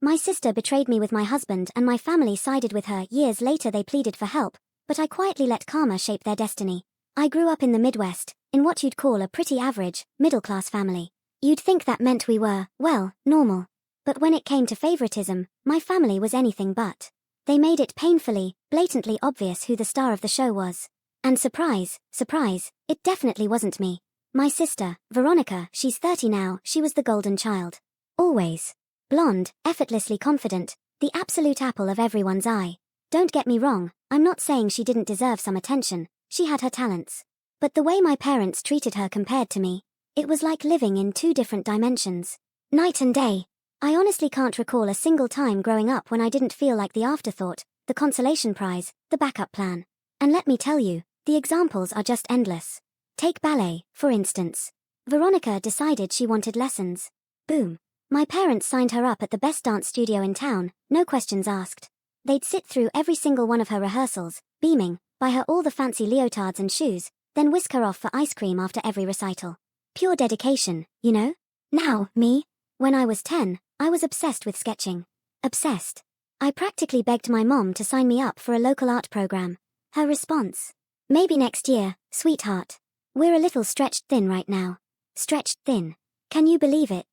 My sister betrayed me with my husband and my family sided with her. Years later they pleaded for help, but I quietly let karma shape their destiny. I grew up in the Midwest, in what you'd call a pretty average, middle-class family. You'd think that meant we were, well, normal. But when it came to favoritism, my family was anything but. They made it painfully, blatantly obvious who the star of the show was. And surprise, surprise, it definitely wasn't me. My sister, Veronica, she's 30 now, she was the golden child. Always. Blonde, effortlessly confident, the absolute apple of everyone's eye. Don't get me wrong, I'm not saying she didn't deserve some attention, she had her talents. But the way my parents treated her compared to me, it was like living in two different dimensions. Night and day. I honestly can't recall a single time growing up when I didn't feel like the afterthought, the consolation prize, the backup plan. And let me tell you, the examples are just endless. Take ballet, for instance. Veronica decided she wanted lessons. Boom. My parents signed her up at the best dance studio in town, no questions asked. They'd sit through every single one of her rehearsals, beaming, buy her all the fancy leotards and shoes, then whisk her off for ice cream after every recital. Pure dedication, you know? Now, me? When I was 10, I was obsessed with sketching. Obsessed. I practically begged my mom to sign me up for a local art program. Her response? Maybe next year, sweetheart. We're a little stretched thin right now. Stretched thin. Can you believe it?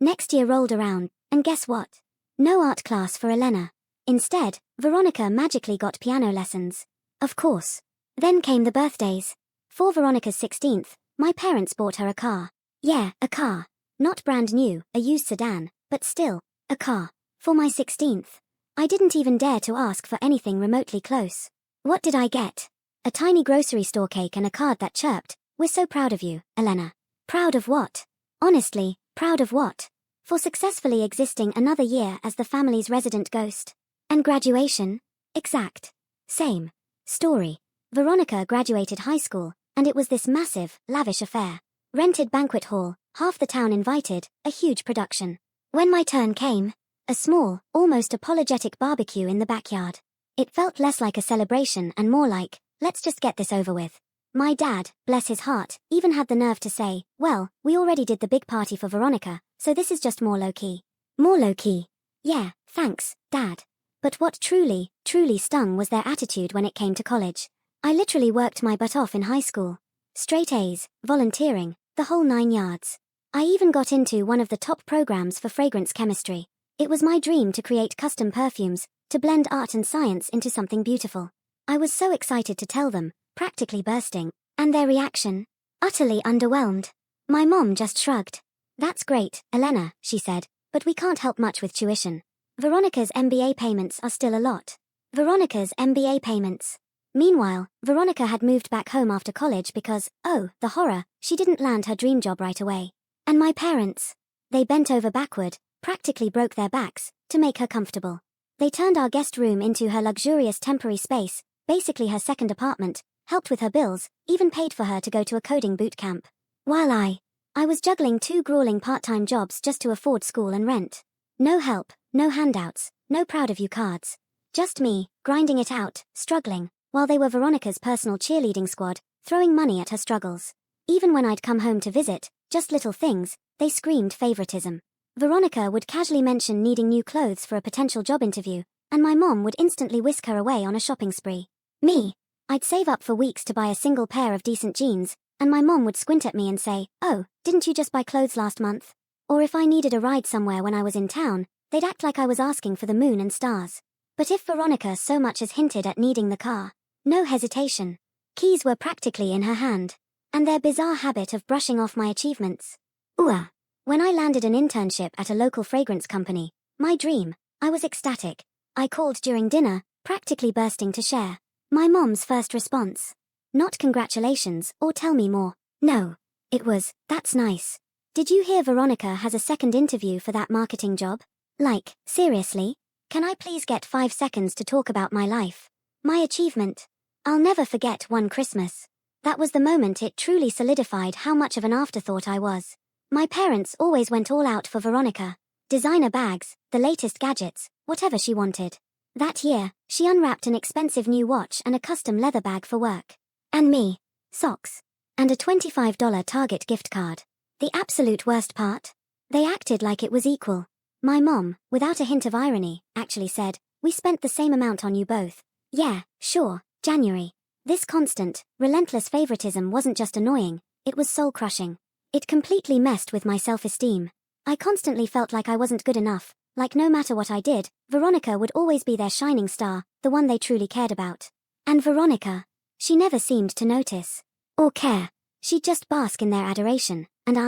Next year rolled around, and guess what? No art class for Elena. Instead, Veronica magically got piano lessons. Of course. Then came the birthdays. For Veronica's 16th, my parents bought her a car. Yeah, a car. Not brand new, a used sedan, but still, a car. For my 16th. I didn't even dare to ask for anything remotely close. What did I get? A tiny grocery store cake and a card that chirped, "We're so proud of you, Elena." Proud of what? Honestly, proud of what? For successfully existing another year as the family's resident ghost. And graduation? Exact. Same. Story. Veronica graduated high school, and it was this massive, lavish affair. Rented banquet hall, half the town invited, a huge production. When my turn came, a small, almost apologetic barbecue in the backyard. It felt less like a celebration and more like, let's just get this over with. My dad, bless his heart, even had the nerve to say, well, we already did the big party for Veronica, so this is just more low-key. More low-key. Yeah, thanks, Dad. But what truly, truly stung was their attitude when it came to college. I literally worked my butt off in high school. Straight A's, volunteering, the whole 9 yards. I even got into one of the top programs for fragrance chemistry. It was my dream to create custom perfumes, to blend art and science into something beautiful. I was so excited to tell them, practically bursting, and their reaction? Utterly underwhelmed. My mom just shrugged. That's great, Elena, she said, but we can't help much with tuition. Veronica's MBA payments are still a lot. Veronica's MBA payments. Meanwhile, Veronica had moved back home after college because, oh, the horror, she didn't land her dream job right away. And my parents? They bent over backward, practically broke their backs, to make her comfortable. They turned our guest room into her luxurious temporary space, basically her second apartment, helped with her bills, even paid for her to go to a coding boot camp. While I was juggling 2 grueling part-time jobs just to afford school and rent. No help, no handouts, no proud of you cards. Just me, grinding it out, struggling, while they were Veronica's personal cheerleading squad, throwing money at her struggles. Even when I'd come home to visit, just little things, they screamed favoritism. Veronica would casually mention needing new clothes for a potential job interview, and my mom would instantly whisk her away on a shopping spree. Me? I'd save up for weeks to buy a single pair of decent jeans, and my mom would squint at me and say, "Oh, didn't you just buy clothes last month?" Or if I needed a ride somewhere when I was in town, they'd act like I was asking for the moon and stars. But if Veronica so much as hinted at needing the car, no hesitation. Keys were practically in her hand. And their bizarre habit of brushing off my achievements. Ooh. When I landed an internship at a local fragrance company, my dream, I was ecstatic. I called during dinner, practically bursting to share. My mom's first response. Not congratulations or tell me more. No. It was, that's nice. Did you hear Veronica has a second interview for that marketing job? Like, seriously? Can I please get 5 seconds to talk about my life? My achievement. I'll never forget one Christmas. That was the moment it truly solidified how much of an afterthought I was. My parents always went all out for Veronica. Designer bags, the latest gadgets, whatever she wanted. That year, she unwrapped an expensive new watch and a custom leather bag for work. And me. Socks. And a $25 Target gift card. The absolute worst part? They acted like it was equal. My mom, without a hint of irony, actually said, "We spent the same amount on you both." Yeah, sure, January. This constant, relentless favoritism wasn't just annoying, it was soul-crushing. It completely messed with my self-esteem. I constantly felt like I wasn't good enough, like no matter what I did, Veronica would always be their shining star, the one they truly cared about. And Veronica, she never seemed to notice. Or care. She'd just bask in their adoration, and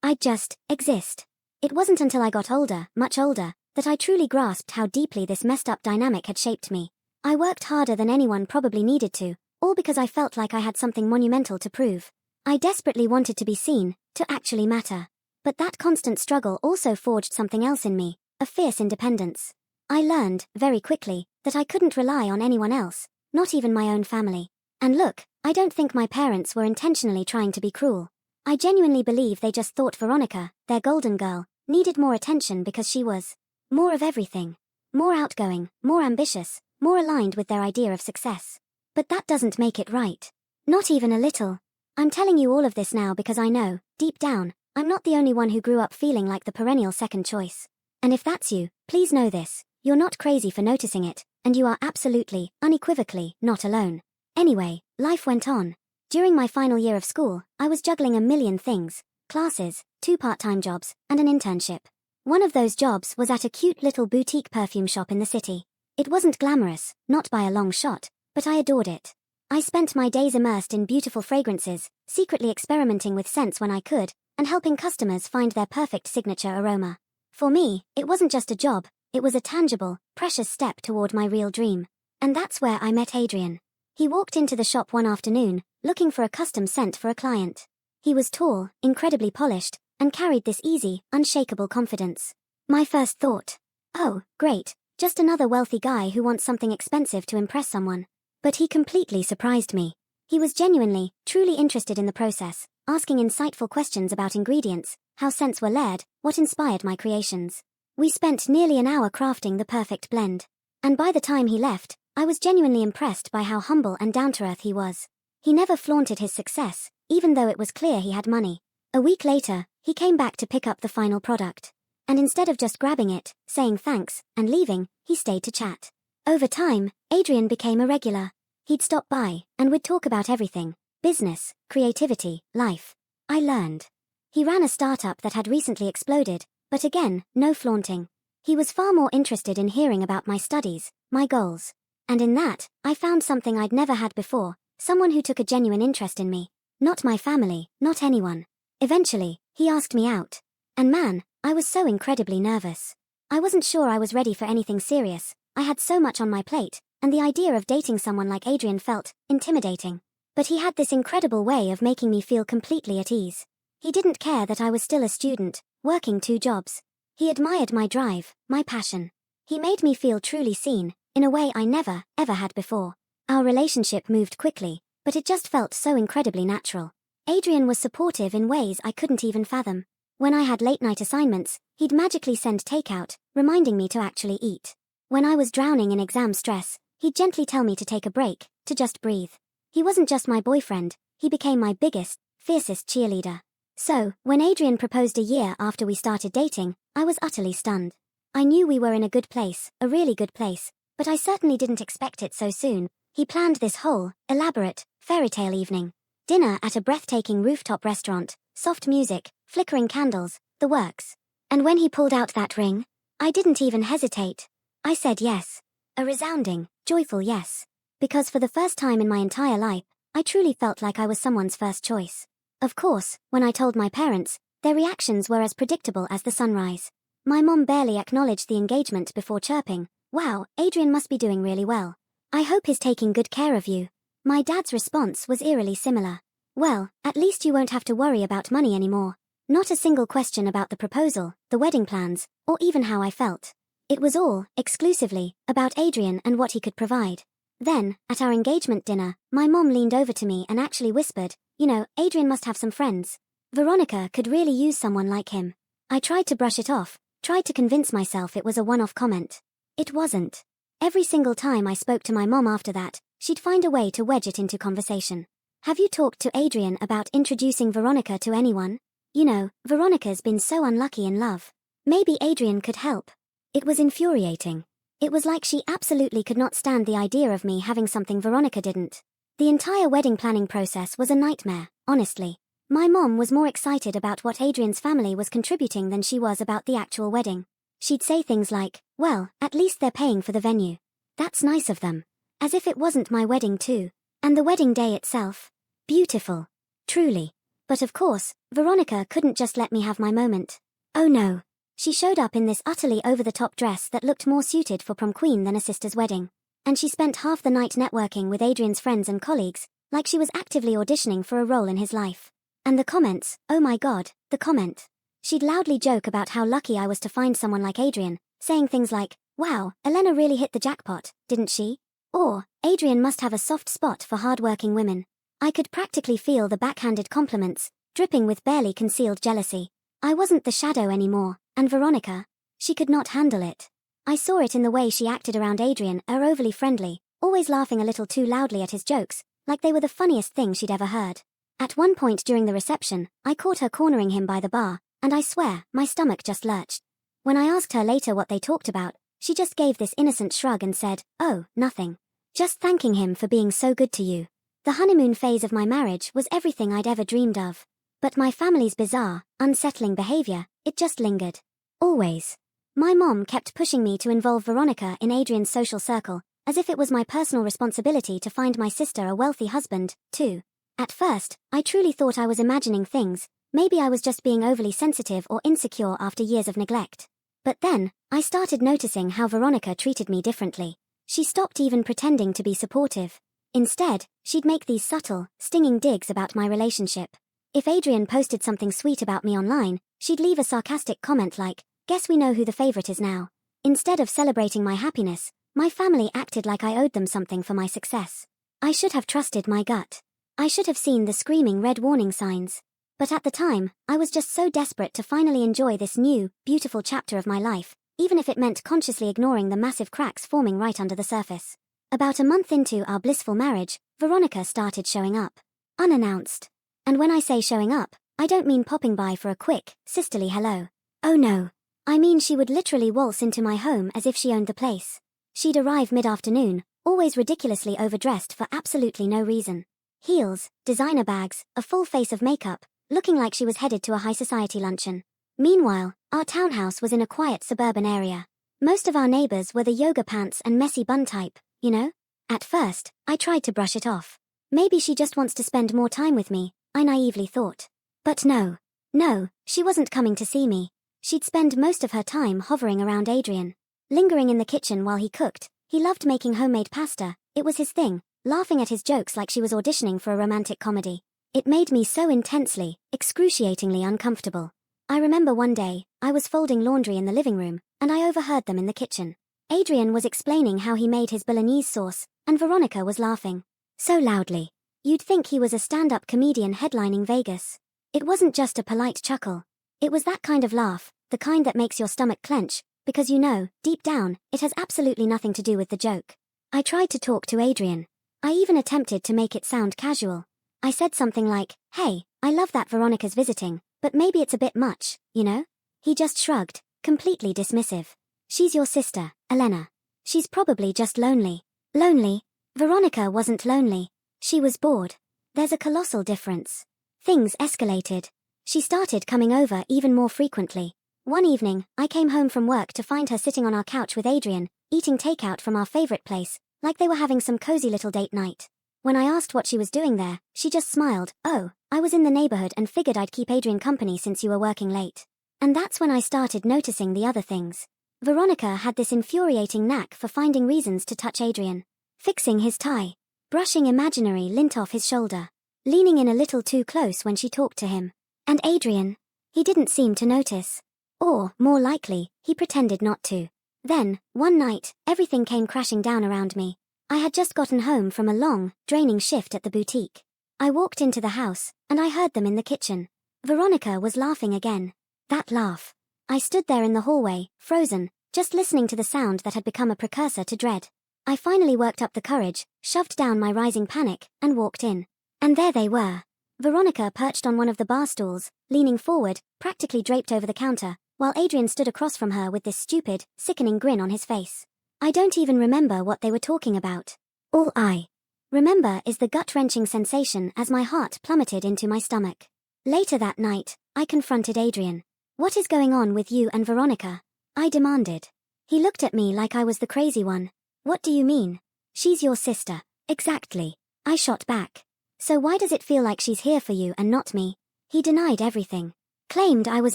I'd just exist. It wasn't until I got older, much older, that I truly grasped how deeply this messed-up dynamic had shaped me. I worked harder than anyone probably needed to, all because I felt like I had something monumental to prove. I desperately wanted to be seen, to actually matter. But that constant struggle also forged something else in me, a fierce independence. I learned, very quickly, that I couldn't rely on anyone else, not even my own family. And look, I don't think my parents were intentionally trying to be cruel. I genuinely believe they just thought Veronica, their golden girl, needed more attention because she was more of everything. More outgoing, more ambitious, more aligned with their idea of success. But that doesn't make it right. Not even a little. I'm telling you all of this now because I know, deep down, I'm not the only one who grew up feeling like the perennial second choice. And if that's you, please know this, you're not crazy for noticing it, and you are absolutely, unequivocally, not alone. Anyway, life went on. During my final year of school, I was juggling a million things: classes, 2 part-time jobs, and an internship. One of those jobs was at a cute little boutique perfume shop in the city. It wasn't glamorous, not by a long shot, but I adored it. I spent my days immersed in beautiful fragrances, secretly experimenting with scents when I could, and helping customers find their perfect signature aroma. For me, it wasn't just a job, it was a tangible, precious step toward my real dream. And that's where I met Adrian. He walked into the shop one afternoon, looking for a custom scent for a client. He was tall, incredibly polished, and carried this easy, unshakable confidence. My first thought: oh, great, just another wealthy guy who wants something expensive to impress someone. But he completely surprised me. He was genuinely, truly interested in the process, asking insightful questions about ingredients, how scents were layered, what inspired my creations. We spent nearly an hour crafting the perfect blend. And by the time he left, I was genuinely impressed by how humble and down-to-earth he was. He never flaunted his success, even though it was clear he had money. A week later, he came back to pick up the final product. And instead of just grabbing it, saying thanks, and leaving, he stayed to chat. Over time, Adrian became a regular. He'd stop by, and we'd talk about everything: business, creativity, life. I learned. He ran a startup that had recently exploded, but again, no flaunting. He was far more interested in hearing about my studies, my goals. And in that, I found something I'd never had before, someone who took a genuine interest in me. Not my family, not anyone. Eventually, he asked me out. And man, I was so incredibly nervous. I wasn't sure I was ready for anything serious. I had so much on my plate, and the idea of dating someone like Adrian felt intimidating. But he had this incredible way of making me feel completely at ease. He didn't care that I was still a student, working 2 jobs. He admired my drive, my passion. He made me feel truly seen, in a way I never, ever had before. Our relationship moved quickly, but it just felt so incredibly natural. Adrian was supportive in ways I couldn't even fathom. When I had late-night assignments, he'd magically send takeout, reminding me to actually eat. When I was drowning in exam stress, he'd gently tell me to take a break, to just breathe. He wasn't just my boyfriend, he became my biggest, fiercest cheerleader. So, when Adrian proposed a year after we started dating, I was utterly stunned. I knew we were in a good place, a really good place, but I certainly didn't expect it so soon. He planned this whole, elaborate, fairy tale evening. Dinner at a breathtaking rooftop restaurant, soft music, flickering candles, the works. And when he pulled out that ring, I didn't even hesitate. I said yes. A resounding, joyful yes. Because for the first time in my entire life, I truly felt like I was someone's first choice. Of course, when I told my parents, their reactions were as predictable as the sunrise. My mom barely acknowledged the engagement before chirping, "Wow, Adrian must be doing really well. I hope he's taking good care of you." My dad's response was eerily similar. "Well, at least you won't have to worry about money anymore." Not a single question about the proposal, the wedding plans, or even how I felt. It was all, exclusively, about Adrian and what he could provide. Then, at our engagement dinner, my mom leaned over to me and actually whispered, "You know, Adrian must have some friends. Veronica could really use someone like him." I tried to brush it off, tried to convince myself it was a one-off comment. It wasn't. Every single time I spoke to my mom after that, she'd find a way to wedge it into conversation. "Have you talked to Adrian about introducing Veronica to anyone? You know, Veronica's been so unlucky in love." Maybe Adrian could help. It was infuriating. It was like she absolutely could not stand the idea of me having something Veronica didn't. The entire wedding planning process was a nightmare, honestly. My mom was more excited about what Adrian's family was contributing than she was about the actual wedding. She'd say things like, well, at least they're paying for the venue. That's nice of them. As if it wasn't my wedding too. And the wedding day itself. Beautiful. Truly. But of course, Veronica couldn't just let me have my moment. Oh no. She showed up in this utterly over-the-top dress that looked more suited for prom queen than a sister's wedding. And she spent half the night networking with Adrian's friends and colleagues, like she was actively auditioning for a role in his life. And the comments, oh my god, the comment. She'd loudly joke about how lucky I was to find someone like Adrian, saying things like, wow, Elena really hit the jackpot, didn't she? Or, Adrian must have a soft spot for hard-working women. I could practically feel the backhanded compliments, dripping with barely concealed jealousy. I wasn't the shadow anymore, and Veronica, she could not handle it. I saw it in the way she acted around Adrian, overly friendly, always laughing a little too loudly at his jokes, like they were the funniest thing she'd ever heard. At one point during the reception, I caught her cornering him by the bar, and I swear, my stomach just lurched. When I asked her later what they talked about, she just gave this innocent shrug and said, oh, nothing. Just thanking him for being so good to you. The honeymoon phase of my marriage was everything I'd ever dreamed of. But my family's bizarre, unsettling behavior, it just lingered. Always. My mom kept pushing me to involve Veronica in Adrian's social circle, as if it was my personal responsibility to find my sister a wealthy husband, too. At first, I truly thought I was imagining things, maybe I was just being overly sensitive or insecure after years of neglect. But then, I started noticing how Veronica treated me differently. She stopped even pretending to be supportive. Instead, she'd make these subtle, stinging digs about my relationship. If Adrian posted something sweet about me online, she'd leave a sarcastic comment like, guess we know who the favorite is now. Instead of celebrating my happiness, my family acted like I owed them something for my success. I should have trusted my gut. I should have seen the screaming red warning signs. But at the time, I was just so desperate to finally enjoy this new, beautiful chapter of my life, even if it meant consciously ignoring the massive cracks forming right under the surface. About a month into our blissful marriage, Veronica started showing up. Unannounced. And when I say showing up, I don't mean popping by for a quick, sisterly hello. Oh no. I mean she would literally waltz into my home as if she owned the place. She'd arrive mid-afternoon, always ridiculously overdressed for absolutely no reason. Heels, designer bags, a full face of makeup, looking like she was headed to a high society luncheon. Meanwhile, our townhouse was in a quiet suburban area. Most of our neighbors were the yoga pants and messy bun type, you know? At first, I tried to brush it off. Maybe she just wants to spend more time with me, I naively thought. But no. No, she wasn't coming to see me. She'd spend most of her time hovering around Adrian. Lingering in the kitchen while he cooked. He loved making homemade pasta, it was his thing, laughing at his jokes like she was auditioning for a romantic comedy. It made me so intensely, excruciatingly uncomfortable. I remember one day, I was folding laundry in the living room, and I overheard them in the kitchen. Adrian was explaining how he made his bolognese sauce, and Veronica was laughing. So loudly. You'd think he was a stand-up comedian headlining Vegas. It wasn't just a polite chuckle. It was that kind of laugh, the kind that makes your stomach clench, because you know, deep down, it has absolutely nothing to do with the joke. I tried to talk to Adrian. I even attempted to make it sound casual. I said something like, hey, I love that Veronica's visiting, but maybe it's a bit much, you know? He just shrugged, completely dismissive. She's your sister, Elena. She's probably just lonely. Lonely? Veronica wasn't lonely. She was bored. There's a colossal difference. Things escalated. She started coming over even more frequently. One evening, I came home from work to find her sitting on our couch with Adrian, eating takeout from our favorite place, like they were having some cozy little date night. When I asked what she was doing there, she just smiled. Oh, I was in the neighborhood and figured I'd keep Adrian company since you were working late. And that's when I started noticing the other things. Veronica had this infuriating knack for finding reasons to touch Adrian. Fixing his tie. Brushing imaginary lint off his shoulder. Leaning in a little too close when she talked to him. And Adrian? He didn't seem to notice. Or, more likely, he pretended not to. Then, one night, everything came crashing down around me. I had just gotten home from a long, draining shift at the boutique. I walked into the house, and I heard them in the kitchen. Veronica was laughing again. That laugh. I stood there in the hallway, frozen, just listening to the sound that had become a precursor to dread. I finally worked up the courage, shoved down my rising panic, and walked in. And there they were. Veronica perched on one of the bar stools, leaning forward, practically draped over the counter, while Adrian stood across from her with this stupid, sickening grin on his face. I don't even remember what they were talking about. All I remember is the gut-wrenching sensation as my heart plummeted into my stomach. Later that night, I confronted Adrian. "What is going on with you and Veronica?" I demanded. He looked at me like I was the crazy one. "What do you mean?" "She's your sister." "Exactly," I shot back. "So why does it feel like she's here for you and not me?" He denied everything. Claimed I was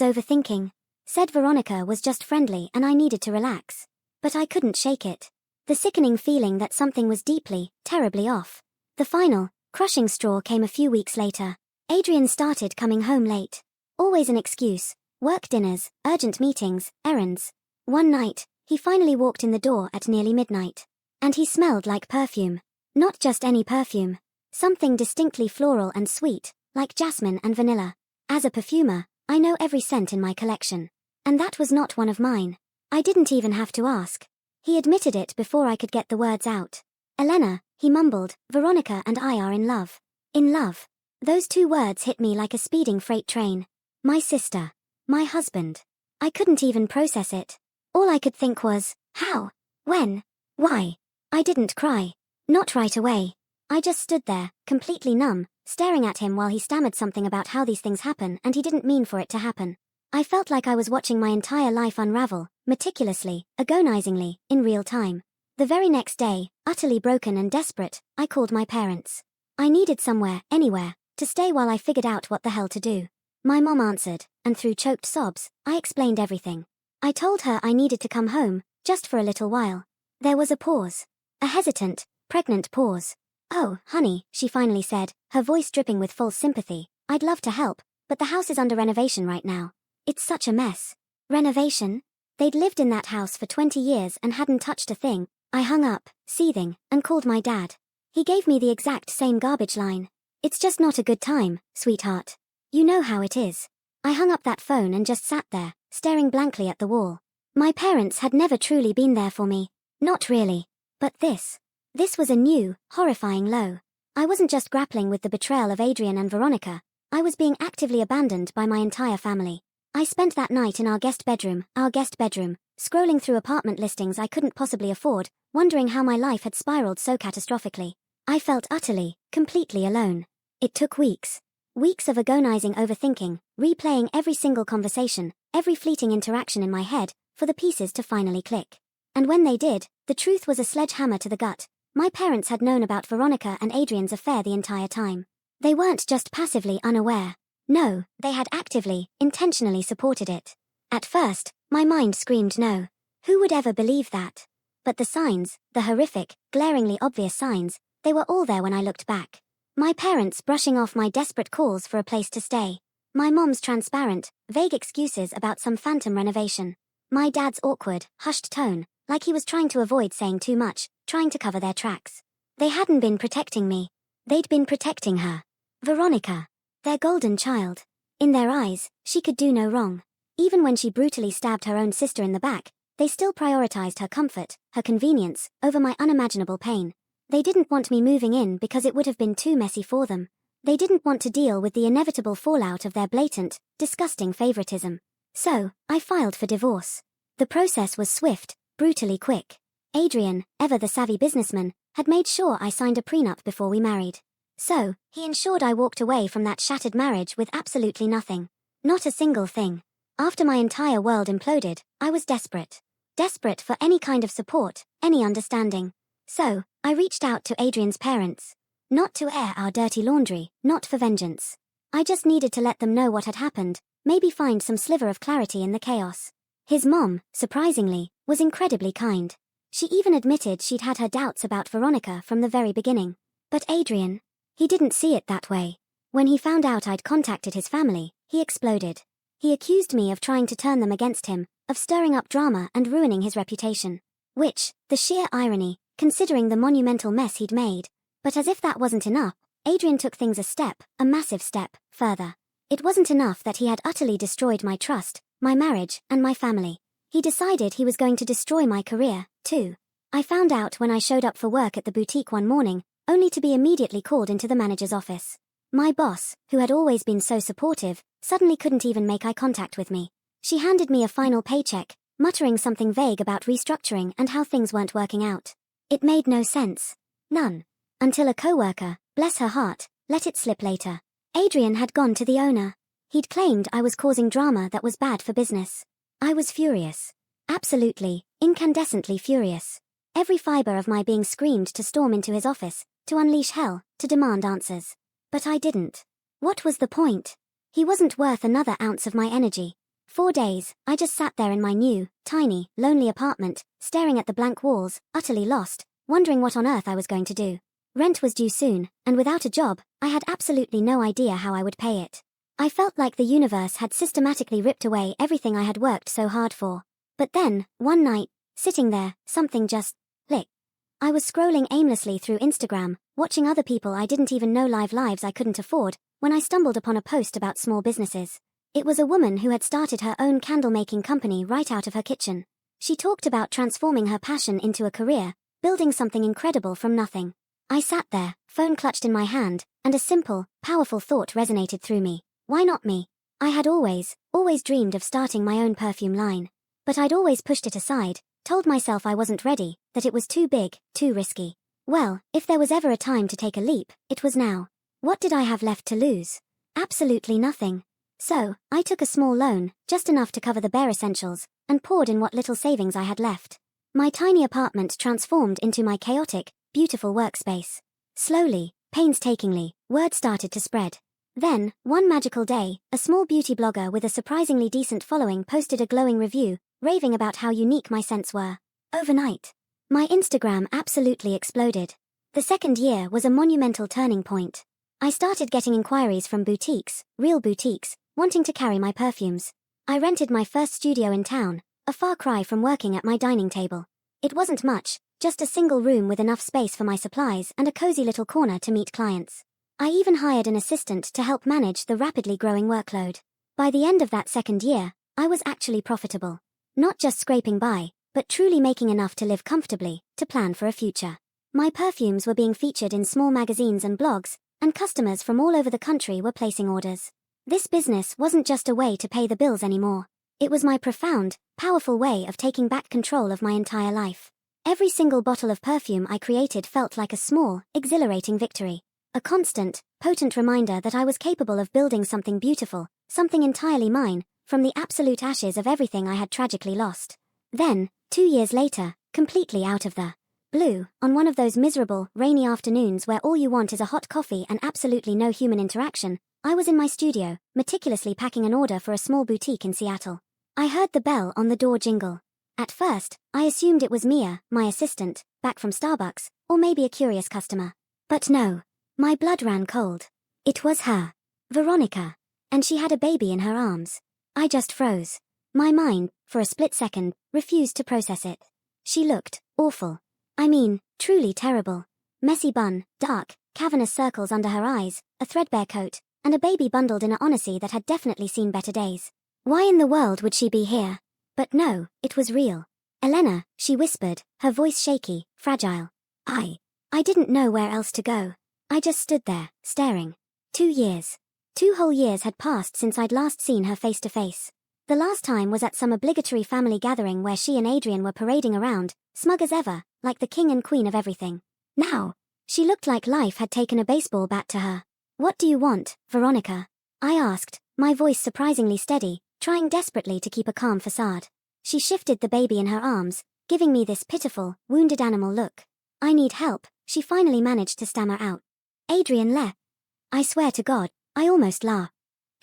overthinking. Said Veronica was just friendly and I needed to relax. But I couldn't shake it. The sickening feeling that something was deeply, terribly off. The final, crushing straw came a few weeks later. Adrian started coming home late. Always an excuse. Work dinners, urgent meetings, errands. One night, he finally walked in the door at nearly midnight. And he smelled like perfume. Not just any perfume. Something distinctly floral and sweet, like jasmine and vanilla. As a perfumer, I know every scent in my collection. And that was not one of mine. I didn't even have to ask. He admitted it before I could get the words out. "Elena," he mumbled, "Veronica and I are in love." In love. Those two words hit me like a speeding freight train. My sister. My husband. I couldn't even process it. All I could think was, how? When? Why? I didn't cry. Not right away. I just stood there, completely numb, staring at him while he stammered something about how these things happen and he didn't mean for it to happen. I felt like I was watching my entire life unravel, meticulously, agonizingly, in real time. The very next day, utterly broken and desperate, I called my parents. I needed somewhere, anywhere, to stay while I figured out what the hell to do. My mom answered, and through choked sobs, I explained everything. I told her I needed to come home, just for a little while. There was a pause. A hesitant, pregnant pause. "Oh, honey," she finally said, her voice dripping with false sympathy. "I'd love to help, but the house is under renovation right now. It's such a mess." Renovation? They'd lived in that house for 20 years and hadn't touched a thing. I hung up, seething, and called my dad. He gave me the exact same garbage line. "It's just not a good time, sweetheart. You know how it is." I hung up that phone and just sat there, staring blankly at the wall. My parents had never truly been there for me. Not really. But this was a new, horrifying low. I wasn't just grappling with the betrayal of Adrian and Veronica. I was being actively abandoned by my entire family. I spent that night in our guest bedroom, scrolling through apartment listings I couldn't possibly afford, wondering how my life had spiraled so catastrophically. I felt utterly, completely alone. It took weeks. Weeks of agonizing overthinking, replaying every single conversation, every fleeting interaction in my head, for the pieces to finally click. And when they did, the truth was a sledgehammer to the gut. My parents had known about Veronica and Adrian's affair the entire time. They weren't just passively unaware. No, they had actively, intentionally supported it. At first, my mind screamed no. Who would ever believe that? But the signs, the horrific, glaringly obvious signs, they were all there when I looked back. My parents brushing off my desperate calls for a place to stay. My mom's transparent, vague excuses about some phantom renovation. My dad's awkward, hushed tone, like he was trying to avoid saying too much, trying to cover their tracks. They hadn't been protecting me. They'd been protecting her. Veronica. Their golden child. In their eyes, she could do no wrong. Even when she brutally stabbed her own sister in the back, they still prioritized her comfort, her convenience, over my unimaginable pain. They didn't want me moving in because it would have been too messy for them. They didn't want to deal with the inevitable fallout of their blatant, disgusting favoritism. So, I filed for divorce. The process was swift, brutally quick. Adrian, ever the savvy businessman, had made sure I signed a prenup before we married. So, he ensured I walked away from that shattered marriage with absolutely nothing. Not a single thing. After my entire world imploded, I was desperate. Desperate for any kind of support, any understanding. So, I reached out to Adrian's parents. Not to air our dirty laundry, not for vengeance. I just needed to let them know what had happened, maybe find some sliver of clarity in the chaos. His mom, surprisingly, was incredibly kind. She even admitted she'd had her doubts about Veronica from the very beginning. But Adrian, he didn't see it that way. When he found out I'd contacted his family, he exploded. He accused me of trying to turn them against him, of stirring up drama and ruining his reputation. Which, the sheer irony, considering the monumental mess he'd made. But as if that wasn't enough, Adrian took things a massive step, further. It wasn't enough that he had utterly destroyed my trust, my marriage, and my family. He decided he was going to destroy my career, too. I found out when I showed up for work at the boutique one morning, only to be immediately called into the manager's office. My boss, who had always been so supportive, suddenly couldn't even make eye contact with me. She handed me a final paycheck, muttering something vague about restructuring and how things weren't working out. It made no sense. None. Until a coworker, bless her heart, let it slip later. Adrian had gone to the owner. He'd claimed I was causing drama that was bad for business. I was furious. Absolutely, incandescently furious. Every fiber of my being screamed to storm into his office, to unleash hell, to demand answers. But I didn't. What was the point? He wasn't worth another ounce of my energy. 4 days, I just sat there in my new, tiny, lonely apartment, staring at the blank walls, utterly lost, wondering what on earth I was going to do. Rent was due soon, and without a job, I had absolutely no idea how I would pay it. I felt like the universe had systematically ripped away everything I had worked so hard for. But then, one night, sitting there, something just clicked. I was scrolling aimlessly through Instagram, watching other people I didn't even know live lives I couldn't afford, when I stumbled upon a post about small businesses. It was a woman who had started her own candle-making company right out of her kitchen. She talked about transforming her passion into a career, building something incredible from nothing. I sat there, phone clutched in my hand, and a simple, powerful thought resonated through me. Why not me? I had always dreamed of starting my own perfume line. But I'd always pushed it aside, told myself I wasn't ready, that it was too big, too risky. Well, if there was ever a time to take a leap, it was now. What did I have left to lose? Absolutely nothing. So, I took a small loan, just enough to cover the bare essentials, and poured in what little savings I had left. My tiny apartment transformed into my chaotic, beautiful workspace. Slowly, painstakingly, word started to spread. Then, one magical day, a small beauty blogger with a surprisingly decent following posted a glowing review, raving about how unique my scents were. Overnight, my Instagram absolutely exploded. The second year was a monumental turning point. I started getting inquiries from boutiques, real boutiques, wanting to carry my perfumes. I rented my first studio in town, a far cry from working at my dining table. It wasn't much, just a single room with enough space for my supplies and a cozy little corner to meet clients. I even hired an assistant to help manage the rapidly growing workload. By the end of that second year, I was actually profitable. Not just scraping by, but truly making enough to live comfortably, to plan for a future. My perfumes were being featured in small magazines and blogs, and customers from all over the country were placing orders. This business wasn't just a way to pay the bills anymore. It was my profound, powerful way of taking back control of my entire life. Every single bottle of perfume I created felt like a small, exhilarating victory. A constant, potent reminder that I was capable of building something beautiful, something entirely mine, from the absolute ashes of everything I had tragically lost. Then, 2 years later, completely out of the blue, on one of those miserable, rainy afternoons where all you want is a hot coffee and absolutely no human interaction, I was in my studio, meticulously packing an order for a small boutique in Seattle. I heard the bell on the door jingle. At first, I assumed it was Mia, my assistant, back from Starbucks, or maybe a curious customer. But no. My blood ran cold. It was her. Veronica. And she had a baby in her arms. I just froze. My mind, for a split second, refused to process it. She looked awful. I mean, truly terrible. Messy bun, dark, cavernous circles under her eyes, a threadbare coat, and a baby bundled in a Odyssey that had definitely seen better days. Why in the world would she be here? But no, it was real. Elena, she whispered, her voice shaky, fragile. I didn't know where else to go. I just stood there, staring. 2 years. 2 whole years had passed since I'd last seen her face to face. The last time was at some obligatory family gathering where she and Adrian were parading around, smug as ever, like the king and queen of everything. Now, she looked like life had taken a baseball bat to her. What do you want, Veronica? I asked, my voice surprisingly steady, trying desperately to keep a calm facade. She shifted the baby in her arms, giving me this pitiful, wounded animal look. I need help, she finally managed to stammer out. Adrian left. I swear to God, I almost laughed.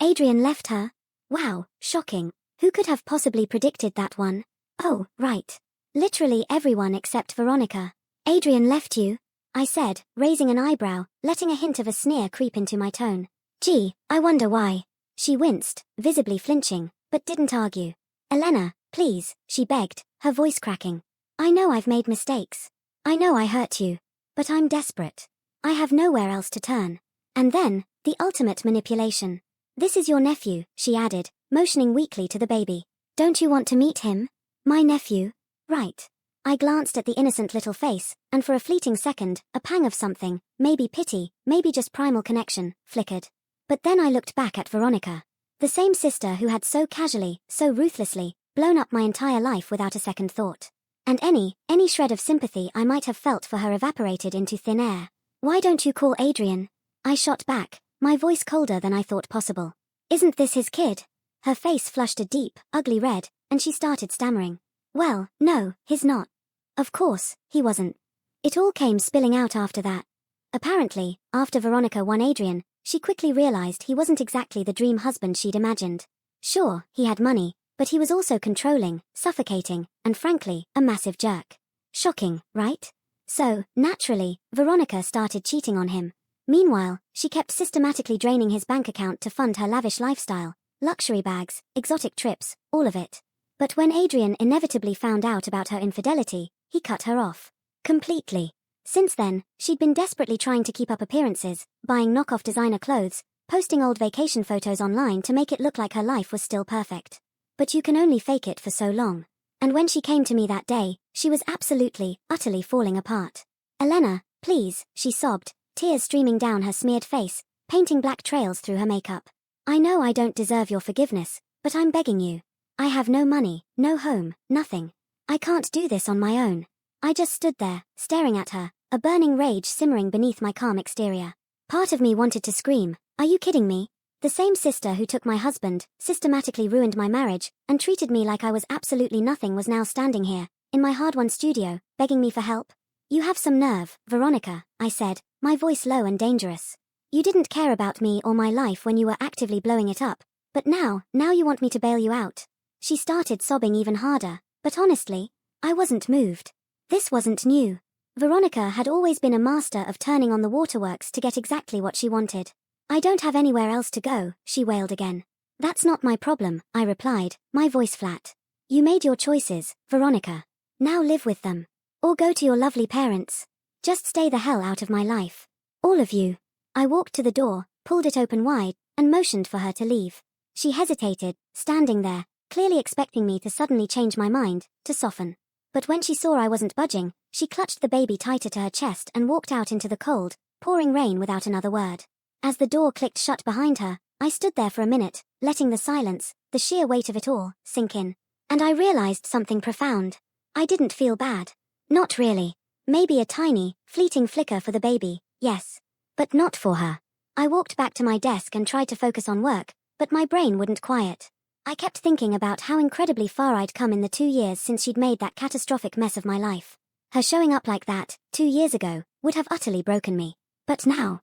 Adrian left her? Wow, shocking. Who could have possibly predicted that one? Oh, right. Literally everyone except Veronica. Adrian left you? I said, raising an eyebrow, letting a hint of a sneer creep into my tone. Gee, I wonder why. She winced, visibly flinching, but didn't argue. Elena, please, she begged, her voice cracking. I know I've made mistakes. I know I hurt you. But I'm desperate. I have nowhere else to turn. And then, the ultimate manipulation. This is your nephew, she added, motioning weakly to the baby. Don't you want to meet him? My nephew? Right. I glanced at the innocent little face, and for a fleeting second, a pang of something, maybe pity, maybe just primal connection, flickered. But then I looked back at Veronica. The same sister who had so casually, so ruthlessly, blown up my entire life without a second thought. And any shred of sympathy I might have felt for her evaporated into thin air. "Why don't you call Adrian?" I shot back, my voice colder than I thought possible. "Isn't this his kid?" Her face flushed a deep, ugly red, and she started stammering. "Well, no, he's not. Of course, he wasn't." It all came spilling out after that. Apparently, after Veronica won Adrian, she quickly realized he wasn't exactly the dream husband she'd imagined. Sure, he had money, but he was also controlling, suffocating, and frankly, a massive jerk. Shocking, right? So, naturally, Veronica started cheating on him. Meanwhile, she kept systematically draining his bank account to fund her lavish lifestyle, luxury bags, exotic trips, all of it. But when Adrian inevitably found out about her infidelity, he cut her off. Completely. Since then, she'd been desperately trying to keep up appearances, buying knockoff designer clothes, posting old vacation photos online to make it look like her life was still perfect. But you can only fake it for so long. And when she came to me that day, she was absolutely, utterly falling apart. "Elena, please," she sobbed, tears streaming down her smeared face, painting black trails through her makeup. "I know I don't deserve your forgiveness, but I'm begging you. I have no money, no home, nothing. I can't do this on my own." I just stood there, staring at her, a burning rage simmering beneath my calm exterior. Part of me wanted to scream, "Are you kidding me? The same sister who took my husband, systematically ruined my marriage, and treated me like I was absolutely nothing was now standing here, in my hard-won studio, begging me for help? You have some nerve, Veronica," I said, my voice low and dangerous. "You didn't care about me or my life when you were actively blowing it up, but now you want me to bail you out." She started sobbing even harder, but honestly, I wasn't moved. This wasn't new. Veronica had always been a master of turning on the waterworks to get exactly what she wanted. "I don't have anywhere else to go," she wailed again. "That's not my problem," I replied, my voice flat. "You made your choices, Veronica. Now live with them. Or go to your lovely parents. Just stay the hell out of my life. All of you." I walked to the door, pulled it open wide, and motioned for her to leave. She hesitated, standing there, clearly expecting me to suddenly change my mind, to soften. But when she saw I wasn't budging, she clutched the baby tighter to her chest and walked out into the cold, pouring rain without another word. As the door clicked shut behind her, I stood there for a minute, letting the silence, the sheer weight of it all, sink in. And I realized something profound. I didn't feel bad. Not really. Maybe a tiny, fleeting flicker for the baby, yes. But not for her. I walked back to my desk and tried to focus on work, but my brain wouldn't quiet. I kept thinking about how incredibly far I'd come in the 2 years since she'd made that catastrophic mess of my life. Her showing up like that, 2 years ago, would have utterly broken me. But now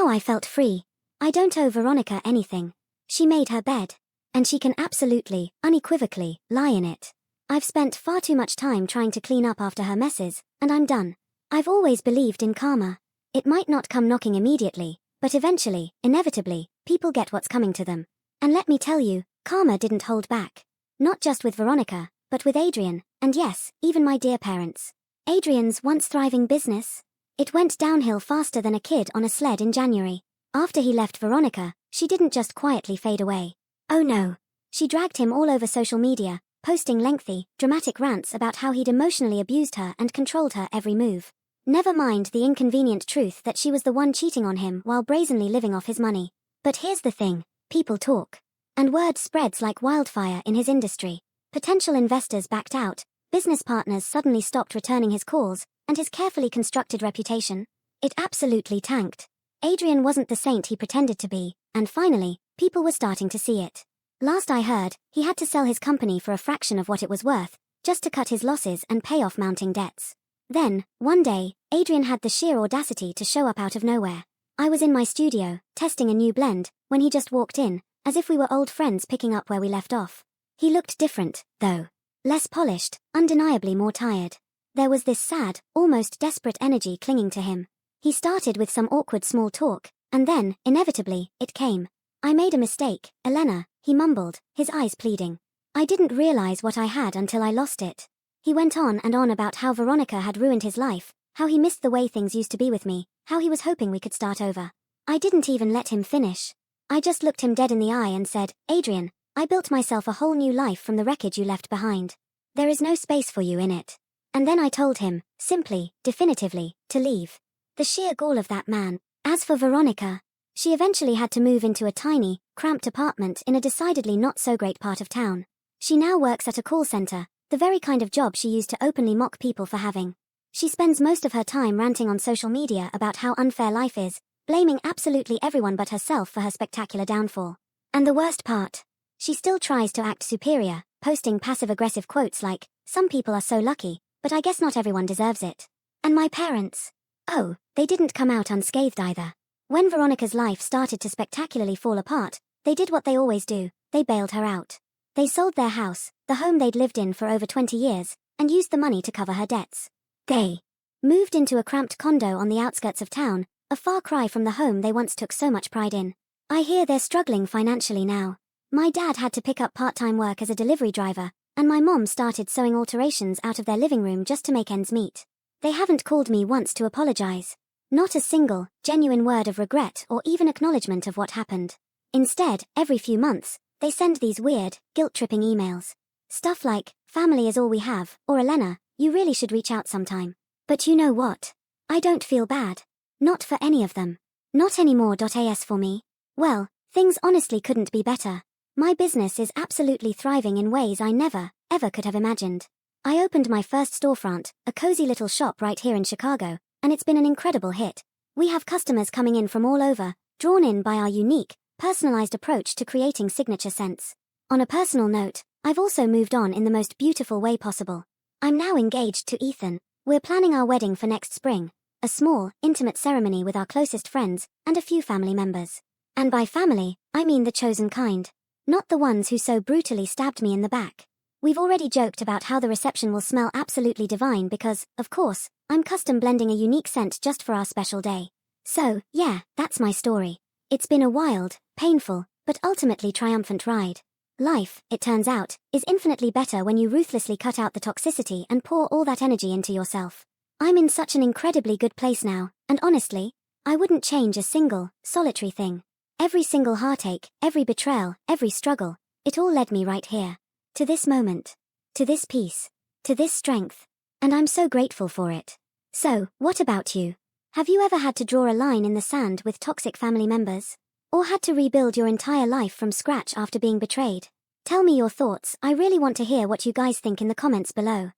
I felt free. I don't owe Veronica anything. She made her bed. And she can absolutely, unequivocally, lie in it. I've spent far too much time trying to clean up after her messes, and I'm done. I've always believed in karma. It might not come knocking immediately, but eventually, inevitably, people get what's coming to them. And let me tell you, karma didn't hold back. Not just with Veronica, but with Adrian, and yes, even my dear parents. Adrian's once thriving business. It went downhill faster than a kid on a sled in January. After he left Veronica, she didn't just quietly fade away. Oh no. She dragged him all over social media, posting lengthy, dramatic rants about how he'd emotionally abused her and controlled her every move. Never mind the inconvenient truth that she was the one cheating on him while brazenly living off his money. But here's the thing, people talk. And word spreads like wildfire in his industry. Potential investors backed out, business partners suddenly stopped returning his calls, and his carefully constructed reputation, it absolutely tanked. Adrian wasn't the saint he pretended to be, and finally, people were starting to see it. Last I heard, he had to sell his company for a fraction of what it was worth, just to cut his losses and pay off mounting debts. Then, one day, Adrian had the sheer audacity to show up out of nowhere. I was in my studio, testing a new blend, when he just walked in, as if we were old friends picking up where we left off. He looked different, though. Less polished, undeniably more tired. There was this sad, almost desperate energy clinging to him. He started with some awkward small talk, and then, inevitably, it came. "I made a mistake, Elena," he mumbled, his eyes pleading. "I didn't realize what I had until I lost it." He went on and on about how Veronica had ruined his life, how he missed the way things used to be with me, how he was hoping we could start over. I didn't even let him finish. I just looked him dead in the eye and said, "Adrian, I built myself a whole new life from the wreckage you left behind. There is no space for you in it." And then I told him, simply, definitively, to leave. The sheer gall of that man. As for Veronica, She eventually had to move into a tiny, cramped apartment in a decidedly not so great part of town. She now works at a call center, the very kind of job she used to openly mock people for having. She spends most of her time ranting on social media about how unfair life is, blaming absolutely everyone but herself for her spectacular downfall. And the worst part? She still tries to act superior, posting passive-aggressive quotes like, "Some people are so lucky, but I guess not everyone deserves it." And my parents? Oh, they didn't come out unscathed either. When Veronica's life started to spectacularly fall apart, they did what they always do, they bailed her out. They sold their house, the home they'd lived in for over 20 years, and used the money to cover her debts. They moved into a cramped condo on the outskirts of town, a far cry from the home they once took so much pride in. I hear they're struggling financially now. My dad had to pick up part-time work as a delivery driver, and my mom started sewing alterations out of their living room just to make ends meet. They haven't called me once to apologize. Not a single, genuine word of regret or even acknowledgement of what happened. Instead, every few months, they send these weird, guilt-tripping emails. Stuff like, "Family is all we have," or "Elena, you really should reach out sometime." But you know what? I don't feel bad. Not for any of them. Not anymore. As for me, well, things honestly couldn't be better. My business is absolutely thriving in ways I never, ever could have imagined. I opened my first storefront, a cozy little shop right here in Chicago, and it's been an incredible hit. We have customers coming in from all over, drawn in by our unique, personalized approach to creating signature scents. On a personal note, I've also moved on in the most beautiful way possible. I'm now engaged to Ethan. We're planning our wedding for next spring, a small, intimate ceremony with our closest friends and a few family members. And by family, I mean the chosen kind. Not the ones who so brutally stabbed me in the back. We've already joked about how the reception will smell absolutely divine because, of course, I'm custom blending a unique scent just for our special day. So, yeah, that's my story. It's been a wild, painful, but ultimately triumphant ride. Life, it turns out, is infinitely better when you ruthlessly cut out the toxicity and pour all that energy into yourself. I'm in such an incredibly good place now, and honestly, I wouldn't change a single, solitary thing. Every single heartache, every betrayal, every struggle, it all led me right here. To this moment. To this peace. To this strength. And I'm so grateful for it. So, what about you? Have you ever had to draw a line in the sand with toxic family members? Or had to rebuild your entire life from scratch after being betrayed? Tell me your thoughts. I really want to hear what you guys think in the comments below.